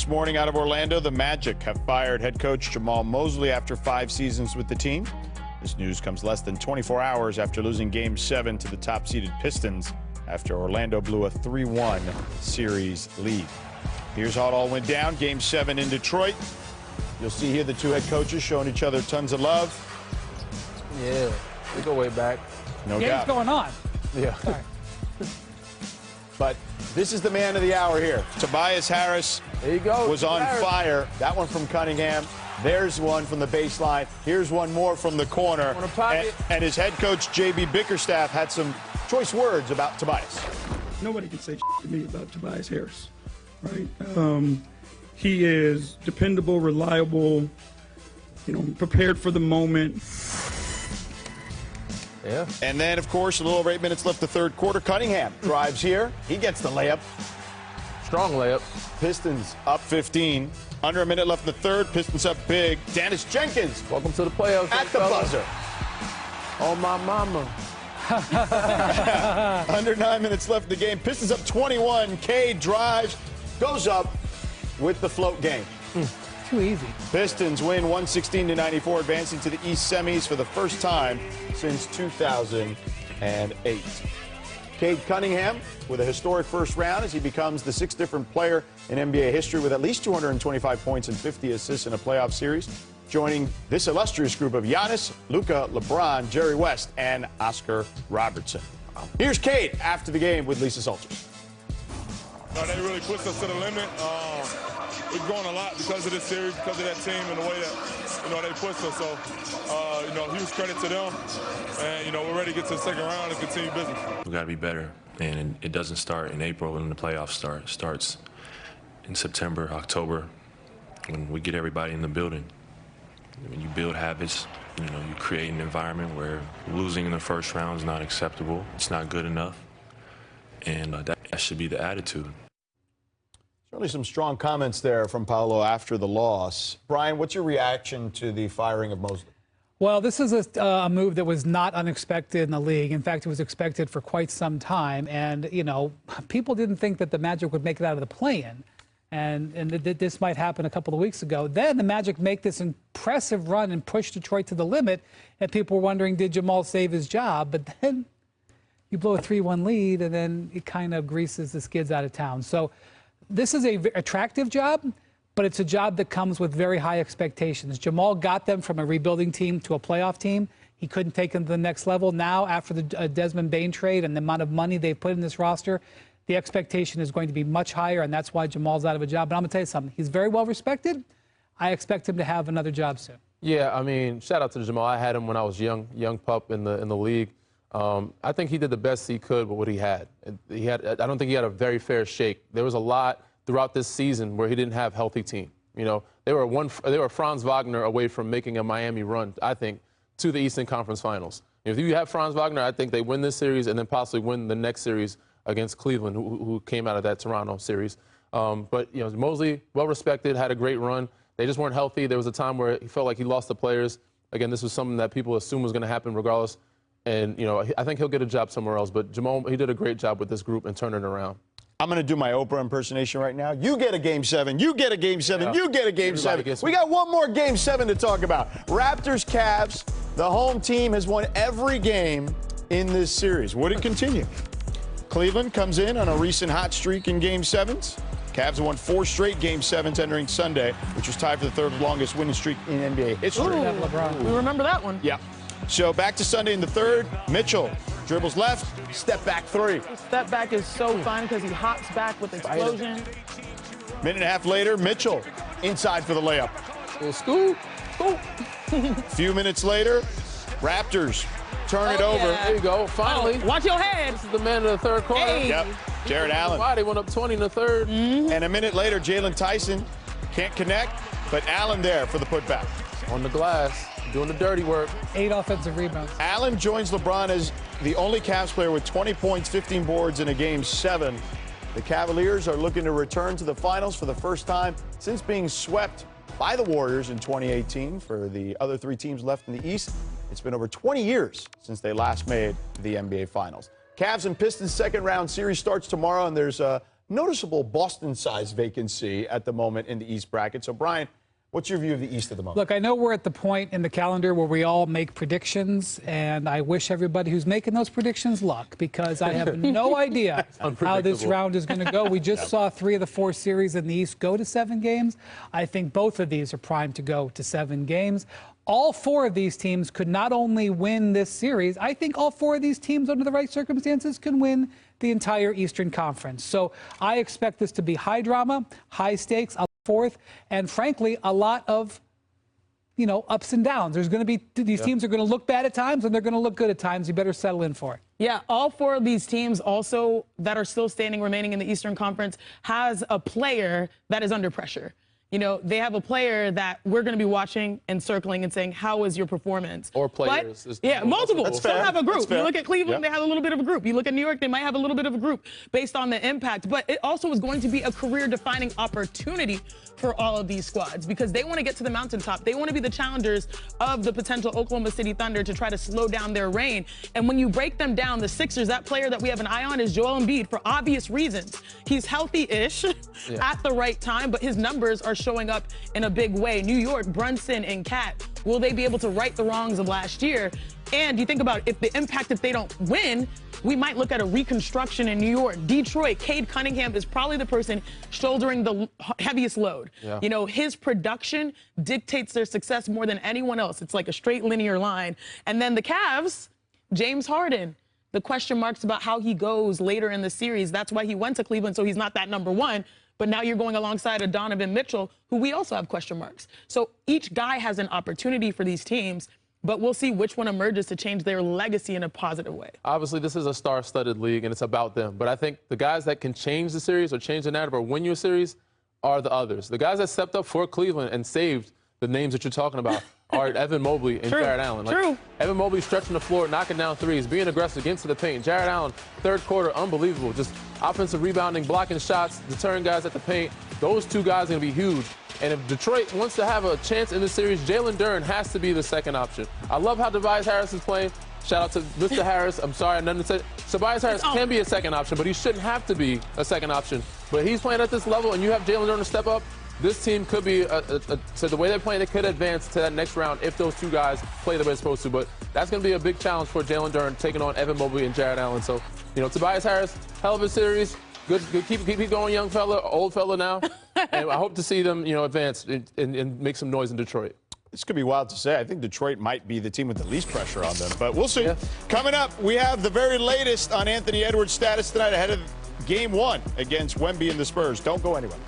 morning out of Orlando, the Magic have fired head coach Jamal Mosley after 5 seasons with the team. This news comes less than 24 hours after losing Game 7 to the top-seeded Pistons after Orlando blew a 3-1 series lead. Here's how it all went down. Game 7 in Detroit. You'll see here the two head coaches showing each other tons of love. Yeah, we go way back. No Game's doubt. going on. Yeah. Sorry. But this is the man of the hour here. Tobias Harris There you go. was on Harris. fire. That one from Cunningham. There's one from the baseline. Here's one more from the corner. And his head coach, J.B. Bickerstaff, had some choice words about Tobias. Nobody can say to me about Tobias Harris, right? He is dependable, reliable, prepared for the moment. Yeah. And then, of course, a little over 8 minutes left the third quarter. Cunningham drives here. He gets the layup. Strong layup. Pistons up 15. Under a minute left in the third. Pistons up big. Dennis Jenkins. Welcome to the playoffs. At the buzzer. Oh, my mama. Under 9 minutes left in the game. Pistons up 21. Cade drives, goes up with the float game. Too easy. Pistons win 116-94, advancing to the East semis for the first time since 2008. Cade Cunningham with a historic first round as he becomes the 6th different player in NBA history with at least 225 points and 50 assists in a playoff series, joining this illustrious group of Giannis, Luka, LeBron, Jerry West, and Oscar Robertson. Here's Cade after the game with Lisa Salters. They really pushed us to the limit. We've grown a lot because of this series, because of that team and the way that, they pushed us. So, huge credit to them. And, we're ready to get to the second round and continue business. We've got to be better. And it doesn't start in April when the playoffs start. It starts in September, October, when we get everybody in the building. When you build habits, you create an environment where losing in the first round is not acceptable. It's not good enough. And that should be the attitude. Certainly some strong comments there from Paolo after the loss. Brian, what's your reaction to the firing of Mosley? Well, this is a move that was not unexpected in the league. In fact, it was expected for quite some time. And, people didn't think that the Magic would make it out of the play-in. And this might happen a couple of weeks ago. Then the Magic make this impressive run and push Detroit to the limit. And people were wondering, did Jamal save his job? But then you blow a 3-1 lead, and then it kind of greases the skids out of town. So this is an attractive job, but it's a job that comes with very high expectations. Jamal got them from a rebuilding team to a playoff team. He couldn't take them to the next level. Now, after the Desmond Bane trade and the amount of money they've put in this roster, the expectation is going to be much higher, and that's why Jamal's out of a job. But I'm going to tell you something. He's very well respected. I expect him to have another job soon. Yeah, I mean, shout out to Jamal. I had him when I was young pup in the league. I think he did the best he could with what he had. I don't think he had a very fair shake. There was a lot throughout this season where he didn't have a healthy team. They were Franz Wagner away from making a Miami run, I think, to the Eastern Conference Finals. If you have Franz Wagner, I think they win this series and then possibly win the next series against Cleveland, who came out of that Toronto series. But Mosley, well respected, had a great run. They just weren't healthy. There was a time where he felt like he lost the players. Again, this was something that people assumed was going to happen regardless. And, I think he'll get a job somewhere else. But Jamal, he did a great job with this group and turning it around. I'm going to do my Oprah impersonation right now. You get a Game 7. You get a Game 7. Yeah. You get a Game 7. We got one more Game 7 to talk about. Raptors, Cavs. The home team has won every game in this series. Would it continue? Cleveland comes in on a recent hot streak in Game 7s. Cavs have won 4 straight Game 7s entering Sunday, which was tied for the 3rd longest winning streak in NBA history. Ooh, we remember that one. Yeah. So back to Sunday in the 3rd. Mitchell dribbles left, step back 3. Step back is so fun because he hops back with explosion. Minute and a half later, Mitchell inside for the layup. Scoop. Few minutes later, Raptors turn it over. There you go. Finally. Watch your head. This is the man of the third quarter. Hey. Yep. Jared Allen. Wow, they went up 20 in the third. And a minute later, Jalen Tyson can't connect, but Allen there for the putback. On the glass, doing the dirty work. 8 offensive rebounds. Allen joins LeBron as the only Cavs player with 20 points, 15 boards in a Game 7. The Cavaliers are looking to return to the finals for the first time since being swept by the Warriors in 2018. For the other 3 teams left in the East, it's been over 20 years since they last made the NBA Finals. Cavs and Pistons second round series starts tomorrow, and there's noticeable Boston-sized vacancy at the moment in the East bracket. So, Brian, what's your view of the East at the moment? Look, I know we're at the point in the calendar where we all make predictions, and I wish everybody who's making those predictions luck, because I have no idea how this round is going to go. We just saw 3 of the 4 series in the East go to 7 games. I think both of these are primed to go to 7 games. All 4 of these teams could not only win this series, I think all 4 of these teams, under the right circumstances, can win the entire Eastern Conference. So I expect this to be high drama, high stakes, a 4th, and frankly, a lot of, ups and downs. There's going to be, these teams are going to look bad at times, and they're going to look good at times. You better settle in for it. Yeah, all 4 of these teams also that are still standing, remaining in the Eastern Conference, has a player that is under pressure. They have a player that we're going to be watching and circling and saying, how is your performance? Or players. But, multiple. That's Some fair. have a group. You look at Cleveland, Yep. they have a little bit of a group. You look at New York, they might have a little bit of a group based on the impact. But it also is going to be a career-defining opportunity for all of these squads, because they want to get to the mountaintop. They want to be the challengers of the potential Oklahoma City Thunder to try to slow down their reign. And when you break them down, the Sixers, that player that we have an eye on is Joel Embiid, for obvious reasons. He's healthy-ish at the right time, but his numbers are showing up in a big way. New York, Brunson and Cat, will they be able to right the wrongs of last year? And you think about if the impact, if they don't win, we might look at a reconstruction in New York. Detroit, Cade Cunningham is probably the person shouldering the heaviest load. Yeah. His production dictates their success more than anyone else. It's like a straight linear line. And then the Cavs, James Harden, the question marks about how he goes later in the series. That's why he went to Cleveland, so he's not that number 1. But now you're going alongside a Donovan Mitchell, who we also have question marks. So each guy has an opportunity for these teams, but we'll see which one emerges to change their legacy in a positive way. Obviously, this is a star-studded league, and it's about them. But I think the guys that can change the series or change the narrative or win you a series are the others. The guys that stepped up for Cleveland and saved the names that you're talking about are Evan Mobley and Jared Allen. Evan Mobley stretching the floor, knocking down threes, being aggressive, getting to the paint. Jared Allen, 3rd quarter, unbelievable. Just offensive rebounding, blocking shots, deterring guys at the paint. Those 2 guys are going to be huge. And if Detroit wants to have a chance in this series, Jalen Duren has to be the second option. I love how Tobias Harris is playing. Shout out to Mr. Harris. I'm sorry, nothing to say. Tobias Harris can be a second option, but he shouldn't have to be a second option. But he's playing at this level, and you have Jalen Duren to step up. This team could be, so the way they're playing, they could advance to that next round if those 2 guys play the way they're supposed to. But that's going to be a big challenge for Jalen Duren, taking on Evan Mobley and Jared Allen. So, Tobias Harris, hell of a series. Good, keep going, young fella, old fella now. And I hope to see them, advance and make some noise in Detroit. This could be wild to say. I think Detroit might be the team with the least pressure on them, but we'll see. Yeah. Coming up, we have the very latest on Anthony Edwards' status tonight ahead of Game 1 against Wemby and the Spurs. Don't go anywhere.